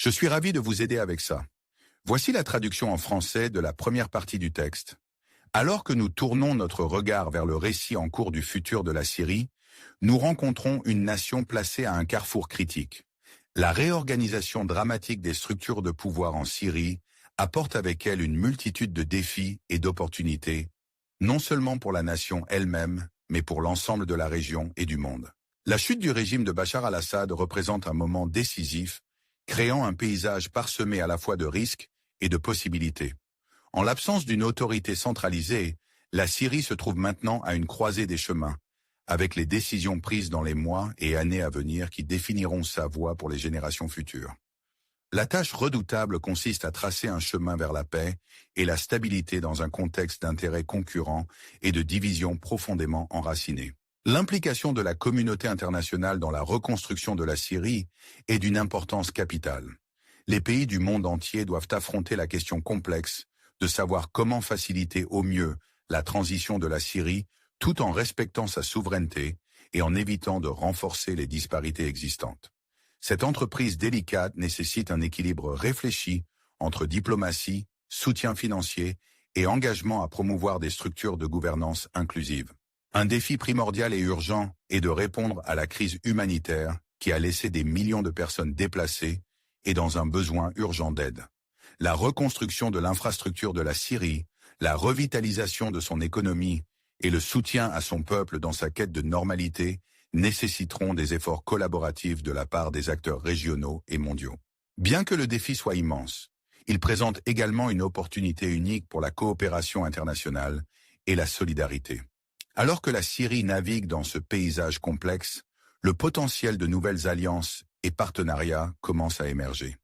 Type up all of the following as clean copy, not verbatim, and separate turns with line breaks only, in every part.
Je suis ravi de vous aider avec ça. Voici la traduction en français de la première partie du texte. Alors que nous tournons notre regard vers le récit en cours du futur de la Syrie, nous rencontrons une nation placée à un carrefour critique. La réorganisation dramatique des structures de pouvoir en Syrie apporte avec elle une multitude de défis et d'opportunités, non seulement pour la nation elle-même, mais pour l'ensemble de la région et du monde. La chute du régime de Bachar al-Assad représente un moment décisif, créant un paysage parsemé à la fois de risques et de possibilités. En l'absence d'une autorité centralisée, la Syrie se trouve maintenant à une croisée des chemins, avec les décisions prises dans les mois et années à venir qui définiront sa voie pour les générations futures. La tâche redoutable consiste à tracer un chemin vers la paix et la stabilité dans un contexte d'intérêts concurrents et de divisions profondément enracinées. L'implication de la communauté internationale dans la reconstruction de la Syrie est d'une importance capitale. Les pays du monde entier doivent affronter la question complexe de savoir comment faciliter au mieux la transition de la Syrie tout en respectant sa souveraineté et en évitant de renforcer les disparités existantes. Cette entreprise délicate nécessite un équilibre réfléchi entre diplomatie, soutien financier et engagement à promouvoir des structures de gouvernance inclusive. Un défi primordial et urgent est de répondre à la crise humanitaire qui a laissé des millions de personnes déplacées et dans un besoin urgent d'aide. La reconstruction de l'infrastructure de la Syrie, la revitalisation de son économie et le soutien à son peuple dans sa quête de normalité nécessiteront des efforts collaboratifs de la part des acteurs régionaux et mondiaux. Bien que le défi soit immense, il présente également une opportunité unique pour la coopération internationale et la solidarité. Alors que la Syrie navigue dans ce paysage complexe, le potentiel de nouvelles alliances et partenariats commence à émerger.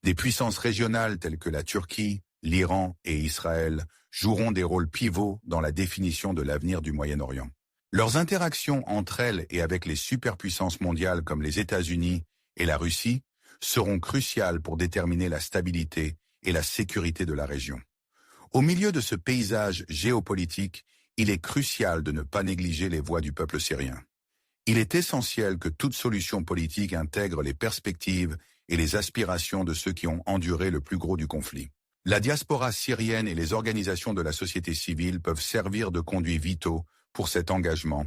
Des puissances régionales telles que la Turquie, l'Iran et Israël joueront des rôles pivots dans la définition de l'avenir du Moyen-Orient. Leurs interactions entre elles et avec les superpuissances mondiales comme les États-Unis et la Russie seront cruciales pour déterminer la stabilité et la sécurité de la région. Au milieu de ce paysage géopolitique, il est crucial de ne pas négliger les voix du peuple syrien. Il est essentiel que toute solution politique intègre les perspectives et les aspirations de ceux qui ont enduré le plus gros du conflit. La diaspora syrienne et les organisations de la société civile peuvent servir de conduits vitaux pour cet engagement,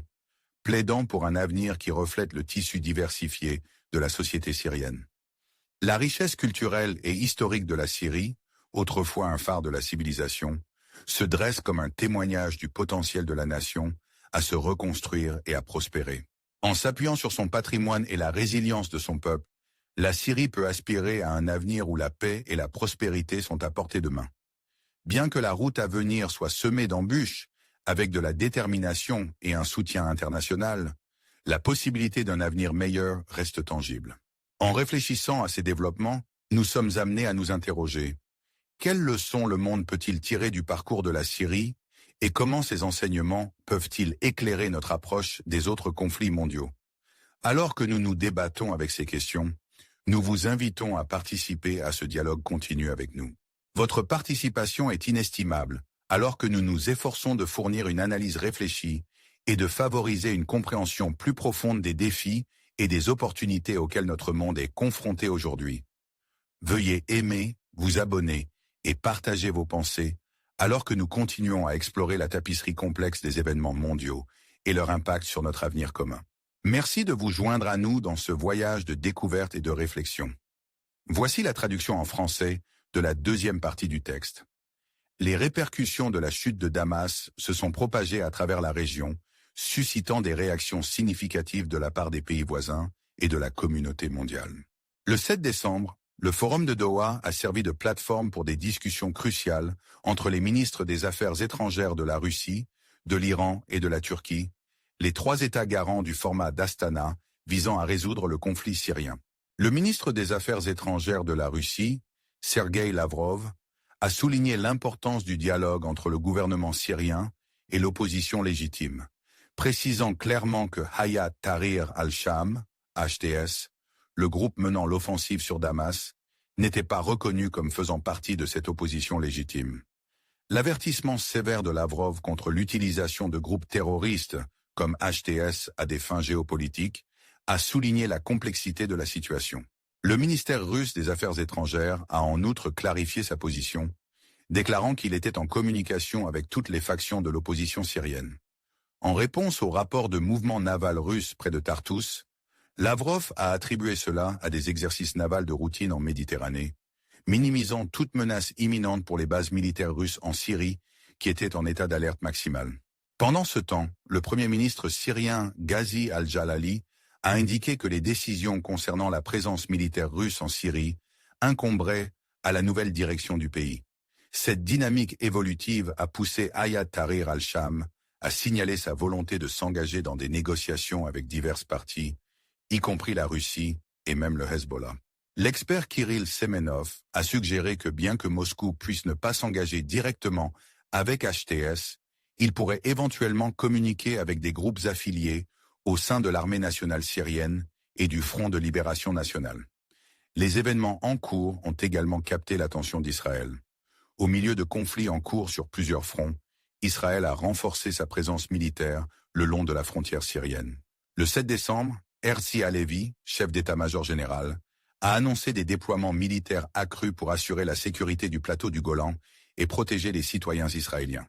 plaidant pour un avenir qui reflète le tissu diversifié de la société syrienne. La richesse culturelle et historique de la Syrie, autrefois un phare de la civilisation, se dresse comme un témoignage du potentiel de la nation à se reconstruire et à prospérer. En s'appuyant sur son patrimoine et la résilience de son peuple, la Syrie peut aspirer à un avenir où la paix et la prospérité sont à portée de main. Bien que la route à venir soit semée d'embûches, avec de la détermination et un soutien international, la possibilité d'un avenir meilleur reste tangible. En réfléchissant à ces développements, nous sommes amenés à nous interroger. Quelles leçons le monde peut-il tirer du parcours de la Syrie et comment ces enseignements peuvent-ils éclairer notre approche des autres conflits mondiaux? Alors que nous nous débattons avec ces questions, nous vous invitons à participer à ce dialogue continu avec nous. Votre participation est inestimable, alors que nous nous efforçons de fournir une analyse réfléchie et de favoriser une compréhension plus profonde des défis et des opportunités auxquelles notre monde est confronté aujourd'hui. Veuillez aimer, vous abonner et partager vos pensées alors que nous continuons à explorer la tapisserie complexe des événements mondiaux et leur impact sur notre avenir commun. Merci de vous joindre à nous dans ce voyage de découverte et de réflexion. Voici la traduction en français de la deuxième partie du texte. Les répercussions de la chute de Damas se sont propagées à travers la région, suscitant des réactions significatives de la part des pays voisins et de la communauté mondiale. Le 7 décembre, le Forum de Doha a servi de plateforme pour des discussions cruciales entre les ministres des Affaires étrangères de la Russie, de l'Iran et de la Turquie, les trois États garants du format d'Astana visant à résoudre le conflit syrien. Le ministre des Affaires étrangères de la Russie, Sergueï Lavrov, a souligné l'importance du dialogue entre le gouvernement syrien et l'opposition légitime, précisant clairement que Hayat Tahrir al-Sham, HTS, le groupe menant l'offensive sur Damas, n'était pas reconnu comme faisant partie de cette opposition légitime. L'avertissement sévère de Lavrov contre l'utilisation de groupes terroristes comme HTS à des fins géopolitiques a souligné la complexité de la situation. Le ministère russe des Affaires étrangères a en outre clarifié sa position, déclarant qu'il était en communication avec toutes les factions de l'opposition syrienne. En réponse au rapport de mouvement naval russe près de Tartous, Lavrov a attribué cela à des exercices navals de routine en Méditerranée, minimisant toute menace imminente pour les bases militaires russes en Syrie qui étaient en état d'alerte maximale. Pendant ce temps, le Premier ministre syrien Ghazi al-Jalali a indiqué que les décisions concernant la présence militaire russe en Syrie incomberaient à la nouvelle direction du pays. Cette dynamique évolutive a poussé Ayad Tahrir al-Sham à signaler sa volonté de s'engager dans des négociations avec diverses parties, y compris la Russie et même le Hezbollah. L'expert Kirill Semenov a suggéré que bien que Moscou puisse ne pas s'engager directement avec HTS, il pourrait éventuellement communiquer avec des groupes affiliés au sein de l'armée nationale syrienne et du Front de libération nationale. Les événements en cours ont également capté l'attention d'Israël. Au milieu de conflits en cours sur plusieurs fronts, Israël a renforcé sa présence militaire le long de la frontière syrienne. Le 7 décembre, Herzi Halevi, chef d'état-major général, a annoncé des déploiements militaires accrus pour assurer la sécurité du plateau du Golan et protéger les citoyens israéliens.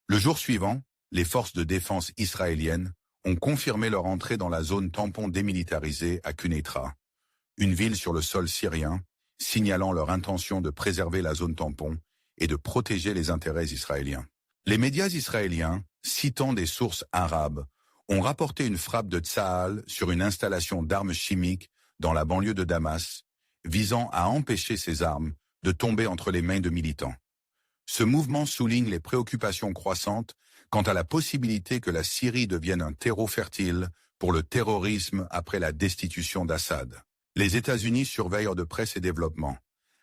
Le jour suivant, les forces de défense israéliennes ont confirmé leur entrée dans la zone tampon démilitarisée à Quneitra, une ville sur le sol syrien, signalant leur intention de préserver la zone tampon et de protéger les intérêts israéliens. Les médias israéliens, citant des sources arabes, ont rapporté une frappe de Tsahal sur une installation d'armes chimiques dans la banlieue de Damas, visant à empêcher ces armes de tomber entre les mains de militants. Ce mouvement souligne les préoccupations croissantes quant à la possibilité que la Syrie devienne un terreau fertile pour le terrorisme après la destitution d'Assad. Les États-Unis surveillent de près ces développements,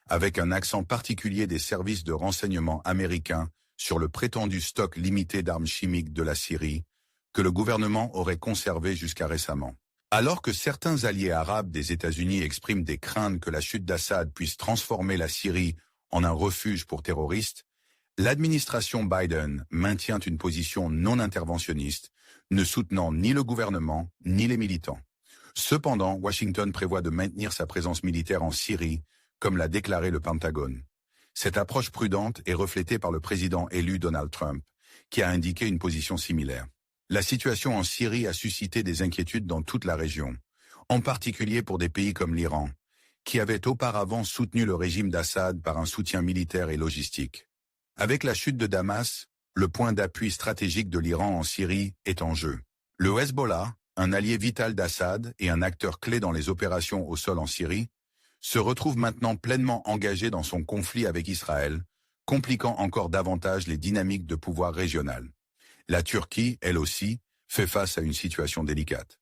avec un accent particulier des services de renseignement américains sur le prétendu stock limité d'armes chimiques de la Syrie, que le gouvernement aurait conservé jusqu'à récemment. Alors que certains alliés arabes des États-Unis expriment des craintes que la chute d'Assad puisse transformer la Syrie en un refuge pour terroristes, l'administration Biden maintient une position non interventionniste, ne soutenant ni le gouvernement ni les militants. Cependant, Washington prévoit de maintenir sa présence militaire en Syrie, comme l'a déclaré le Pentagone. Cette approche prudente est reflétée par le président élu Donald Trump, qui a indiqué une position similaire. La situation en Syrie a suscité des inquiétudes dans toute la région, en particulier pour des pays comme l'Iran, qui avait auparavant soutenu le régime d'Assad par un soutien militaire et logistique. Avec la chute de Damas, le point d'appui stratégique de l'Iran en Syrie est en jeu. Le Hezbollah, un allié vital d'Assad et un acteur clé dans les opérations au sol en Syrie, se retrouve maintenant pleinement engagé dans son conflit avec Israël, compliquant encore davantage les dynamiques de pouvoir régionales. La Turquie, elle aussi, fait face à une situation délicate.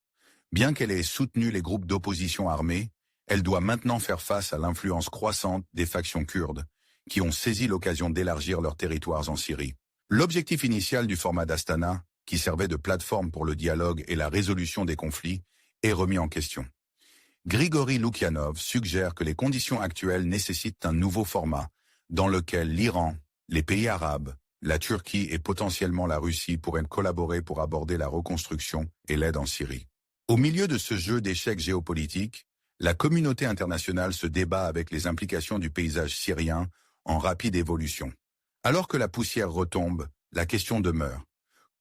Bien qu'elle ait soutenu les groupes d'opposition armés, elle doit maintenant faire face à l'influence croissante des factions kurdes, qui ont saisi l'occasion d'élargir leurs territoires en Syrie. L'objectif initial du format d'Astana, qui servait de plateforme pour le dialogue et la résolution des conflits, est remis en question. Grigori Loukyanov suggère que les conditions actuelles nécessitent un nouveau format, dans lequel l'Iran, les pays arabes, la Turquie et potentiellement la Russie pourraient collaborer pour aborder la reconstruction et l'aide en Syrie. Au milieu de ce jeu d'échecs géopolitiques, la communauté internationale se débat avec les implications du paysage syrien en rapide évolution. Alors que la poussière retombe, la question demeure.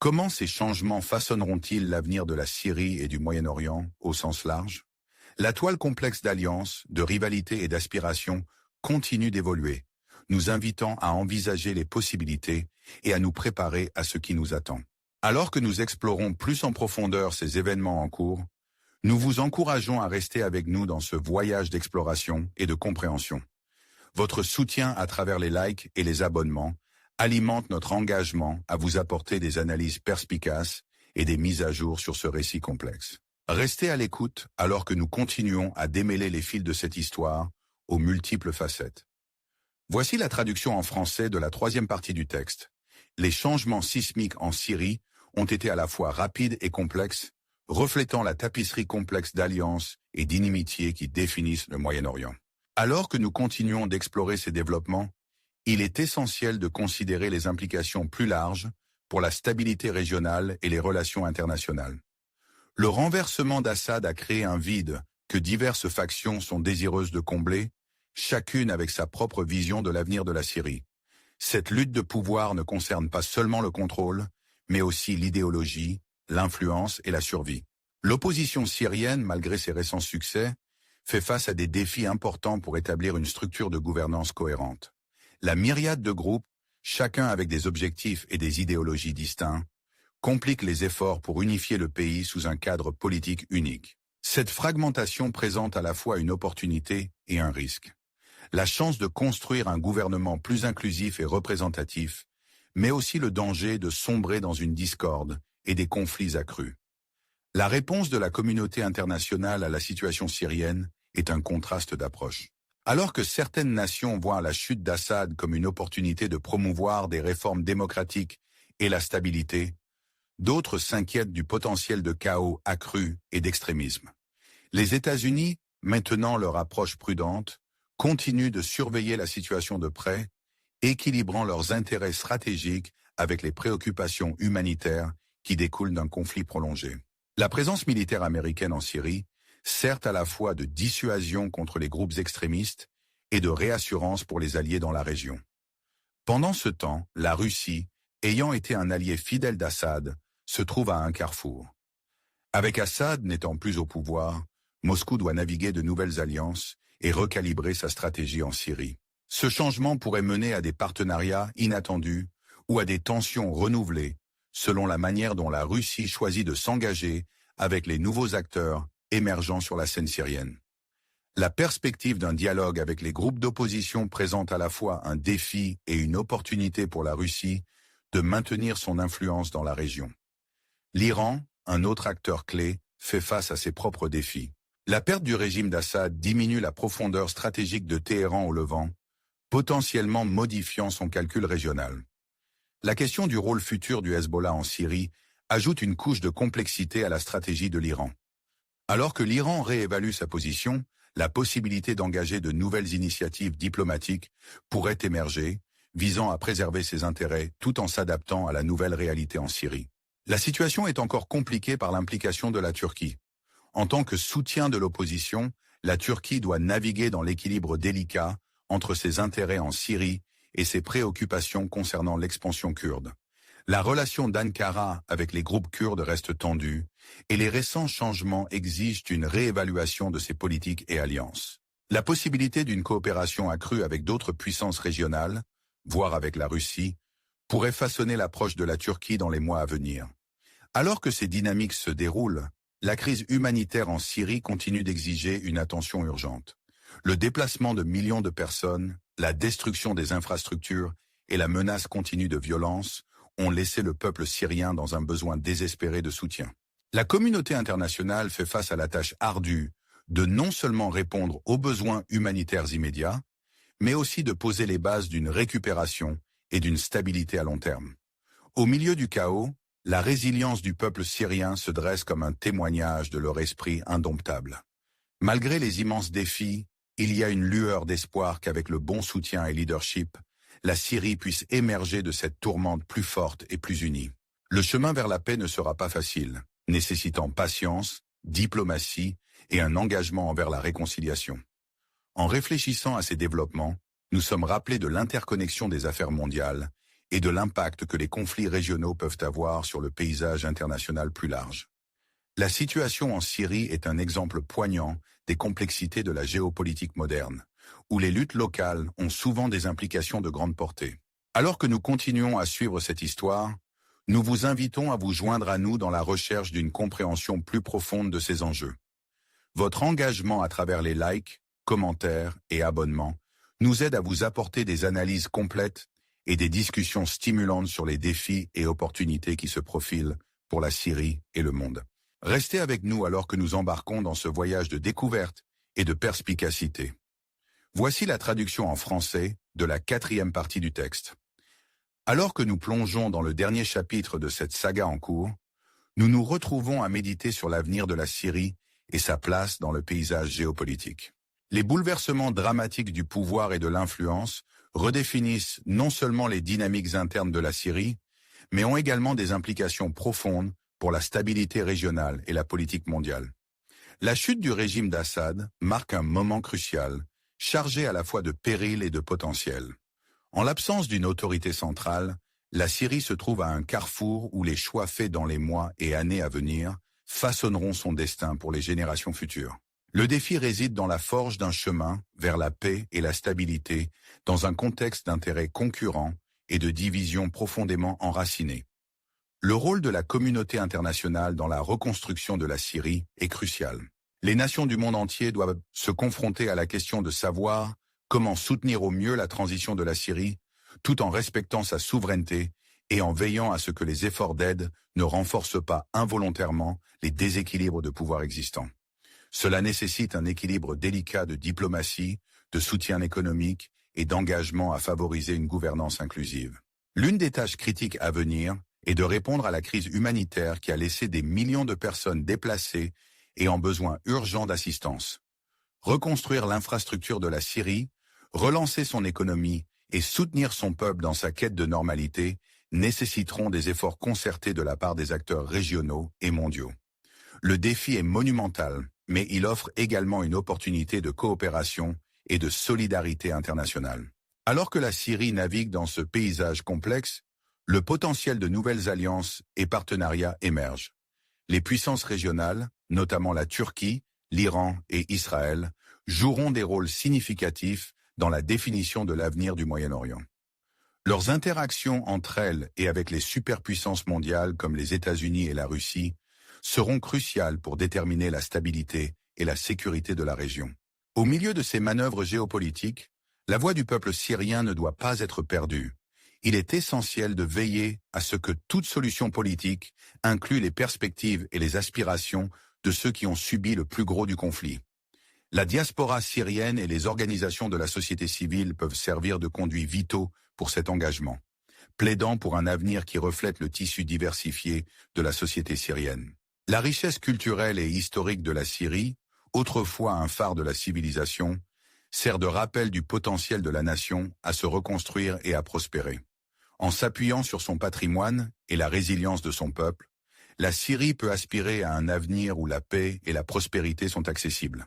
Comment ces changements façonneront-ils l'avenir de la Syrie et du Moyen-Orient au sens large? La toile complexe d'alliances, de rivalités et d'aspirations continue d'évoluer, nous invitant à envisager les possibilités et à nous préparer à ce qui nous attend. Alors que nous explorons plus en profondeur ces événements en cours, nous vous encourageons à rester avec nous dans ce voyage d'exploration et de compréhension. Votre soutien à travers les likes et les abonnements alimente notre engagement à vous apporter des analyses perspicaces et des mises à jour sur ce récit complexe. Restez à l'écoute alors que nous continuons à démêler les fils de cette histoire aux multiples facettes. Voici la traduction en français de la troisième partie du texte. Les changements sismiques en Syrie ont été à la fois rapides et complexes, reflétant la tapisserie complexe d'alliances et d'inimitiés qui définissent le Moyen-Orient. Alors que nous continuons d'explorer ces développements, il est essentiel de considérer les implications plus larges pour la stabilité régionale et les relations internationales. Le renversement d'Assad a créé un vide que diverses factions sont désireuses de combler, chacune avec sa propre vision de l'avenir de la Syrie. Cette lutte de pouvoir ne concerne pas seulement le contrôle, mais aussi l'idéologie, l'influence et la survie. L'opposition syrienne, malgré ses récents succès, fait face à des défis importants pour établir une structure de gouvernance cohérente. La myriade de groupes, chacun avec des objectifs et des idéologies distincts, complique les efforts pour unifier le pays sous un cadre politique unique. Cette fragmentation présente à la fois une opportunité et un risque. La chance de construire un gouvernement plus inclusif et représentatif, mais aussi le danger de sombrer dans une discorde et des conflits accrus. La réponse de la communauté internationale à la situation syrienne est un contraste d'approche. Alors que certaines nations voient la chute d'Assad comme une opportunité de promouvoir des réformes démocratiques et la stabilité, d'autres s'inquiètent du potentiel de chaos accru et d'extrémisme. Les États-Unis, maintenant leur approche prudente, continuent de surveiller la situation de près, équilibrant leurs intérêts stratégiques avec les préoccupations humanitaires qui découlent d'un conflit prolongé. La présence militaire américaine en Syrie sert à la fois de dissuasion contre les groupes extrémistes et de réassurance pour les alliés dans la région. Pendant ce temps, la Russie, ayant été un allié fidèle d'Assad, se trouve à un carrefour. Avec Assad n'étant plus au pouvoir, Moscou doit naviguer de nouvelles alliances et recalibrer sa stratégie en Syrie. Ce changement pourrait mener à des partenariats inattendus ou à des tensions renouvelées selon la manière dont la Russie choisit de s'engager avec les nouveaux acteurs émergeant sur la scène syrienne. La perspective d'un dialogue avec les groupes d'opposition présente à la fois un défi et une opportunité pour la Russie de maintenir son influence dans la région. L'Iran, un autre acteur clé, fait face à ses propres défis. La perte du régime d'Assad diminue la profondeur stratégique de Téhéran au Levant, potentiellement modifiant son calcul régional. La question du rôle futur du Hezbollah en Syrie ajoute une couche de complexité à la stratégie de l'Iran. Alors que l'Iran réévalue sa position, la possibilité d'engager de nouvelles initiatives diplomatiques pourrait émerger, visant à préserver ses intérêts tout en s'adaptant à la nouvelle réalité en Syrie. La situation est encore compliquée par l'implication de la Turquie. En tant que soutien de l'opposition, la Turquie doit naviguer dans l'équilibre délicat entre ses intérêts en Syrie et ses préoccupations concernant l'expansion kurde. La relation d'Ankara avec les groupes kurdes reste tendue et les récents changements exigent une réévaluation de ses politiques et alliances. La possibilité d'une coopération accrue avec d'autres puissances régionales, voire avec la Russie, pourrait façonner l'approche de la Turquie dans les mois à venir. Alors que ces dynamiques se déroulent, la crise humanitaire en Syrie continue d'exiger une attention urgente. Le déplacement de millions de personnes, la destruction des infrastructures et la menace continue de violence ont laissé le peuple syrien dans un besoin désespéré de soutien. La communauté internationale fait face à la tâche ardue de non seulement répondre aux besoins humanitaires immédiats, mais aussi de poser les bases d'une récupération et d'une stabilité à long terme. Au milieu du chaos, la résilience du peuple syrien se dresse comme un témoignage de leur esprit indomptable. Malgré les immenses défis, il y a une lueur d'espoir qu'avec le bon soutien et leadership, la Syrie puisse émerger de cette tourmente plus forte et plus unie. Le chemin vers la paix ne sera pas facile, nécessitant patience, diplomatie et un engagement envers la réconciliation. En réfléchissant à ces développements, nous sommes rappelés de l'interconnexion des affaires mondiales et de l'impact que les conflits régionaux peuvent avoir sur le paysage international plus large. La situation en Syrie est un exemple poignant des complexités de la géopolitique moderne, où les luttes locales ont souvent des implications de grande portée. Alors que nous continuons à suivre cette histoire, nous vous invitons à vous joindre à nous dans la recherche d'une compréhension plus profonde de ces enjeux. Votre engagement à travers les likes, commentaires et abonnements nous aide à vous apporter des analyses complètes et des discussions stimulantes sur les défis et opportunités qui se profilent pour la Syrie et le monde. Restez avec nous alors que nous embarquons dans ce voyage de découverte et de perspicacité. Voici la traduction en français de la 4e partie du texte. Alors que nous plongeons dans le dernier chapitre de cette saga en cours, nous nous retrouvons à méditer sur l'avenir de la Syrie et sa place dans le paysage géopolitique. Les bouleversements dramatiques du pouvoir et de l'influence redéfinissent non seulement les dynamiques internes de la Syrie, mais ont également des implications profondes pour la stabilité régionale et la politique mondiale. La chute du régime d'Assad marque un moment crucial, chargé à la fois de péril et de potentiel. En l'absence d'une autorité centrale, la Syrie se trouve à un carrefour où les choix faits dans les mois et années à venir façonneront son destin pour les générations futures. Le défi réside dans la forge d'un chemin vers la paix et la stabilité dans un contexte d'intérêts concurrents et de divisions profondément enracinées. Le rôle de la communauté internationale dans la reconstruction de la Syrie est crucial. Les nations du monde entier doivent se confronter à la question de savoir comment soutenir au mieux la transition de la Syrie, tout en respectant sa souveraineté et en veillant à ce que les efforts d'aide ne renforcent pas involontairement les déséquilibres de pouvoir existants. Cela nécessite un équilibre délicat de diplomatie, de soutien économique et d'engagement à favoriser une gouvernance inclusive. L'une des tâches critiques à venir est de répondre à la crise humanitaire qui a laissé des millions de personnes déplacées et en besoin urgent d'assistance. Reconstruire l'infrastructure de la Syrie, relancer son économie et soutenir son peuple dans sa quête de normalité nécessiteront des efforts concertés de la part des acteurs régionaux et mondiaux. Le défi est monumental, mais il offre également une opportunité de coopération et de solidarité internationale. Alors que la Syrie navigue dans ce paysage complexe, le potentiel de nouvelles alliances et partenariats émerge. Les puissances régionales, notamment la Turquie, l'Iran et Israël, joueront des rôles significatifs dans la définition de l'avenir du Moyen-Orient. Leurs interactions entre elles et avec les superpuissances mondiales comme les États-Unis et la Russie seront cruciales pour déterminer la stabilité et la sécurité de la région. Au milieu de ces manœuvres géopolitiques, la voix du peuple syrien ne doit pas être perdue. Il est essentiel de veiller à ce que toute solution politique inclue les perspectives et les aspirations de ceux qui ont subi le plus gros du conflit. La diaspora syrienne et les organisations de la société civile peuvent servir de conduits vitaux pour cet engagement, plaidant pour un avenir qui reflète le tissu diversifié de la société syrienne. La richesse culturelle et historique de la Syrie, autrefois un phare de la civilisation, sert de rappel du potentiel de la nation à se reconstruire et à prospérer. En s'appuyant sur son patrimoine et la résilience de son peuple, la Syrie peut aspirer à un avenir où la paix et la prospérité sont accessibles.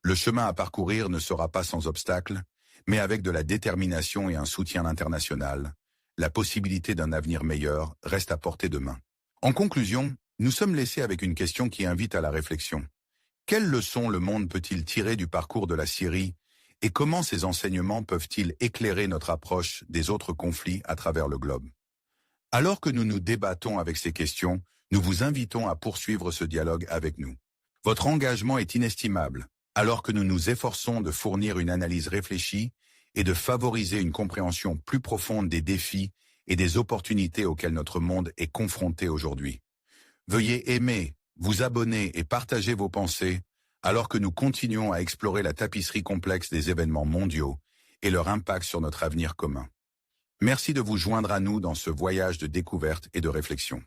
Le chemin à parcourir ne sera pas sans obstacle, mais avec de la détermination et un soutien international, la possibilité d'un avenir meilleur reste à portée de main. En conclusion, nous sommes laissés avec une question qui invite à la réflexion. Quelles leçons le monde peut-il tirer du parcours de la Syrie et comment ces enseignements peuvent-ils éclairer notre approche des autres conflits à travers le globe? Alors que nous nous débattons avec ces questions, nous vous invitons à poursuivre ce dialogue avec nous. Votre engagement est inestimable, alors que nous nous efforçons de fournir une analyse réfléchie et de favoriser une compréhension plus profonde des défis et des opportunités auxquels notre monde est confronté aujourd'hui. Veuillez aimer, vous abonner et partager vos pensées alors que nous continuons à explorer la tapisserie complexe des événements mondiaux et leur impact sur notre avenir commun. Merci de vous joindre à nous dans ce voyage de découverte et de réflexion.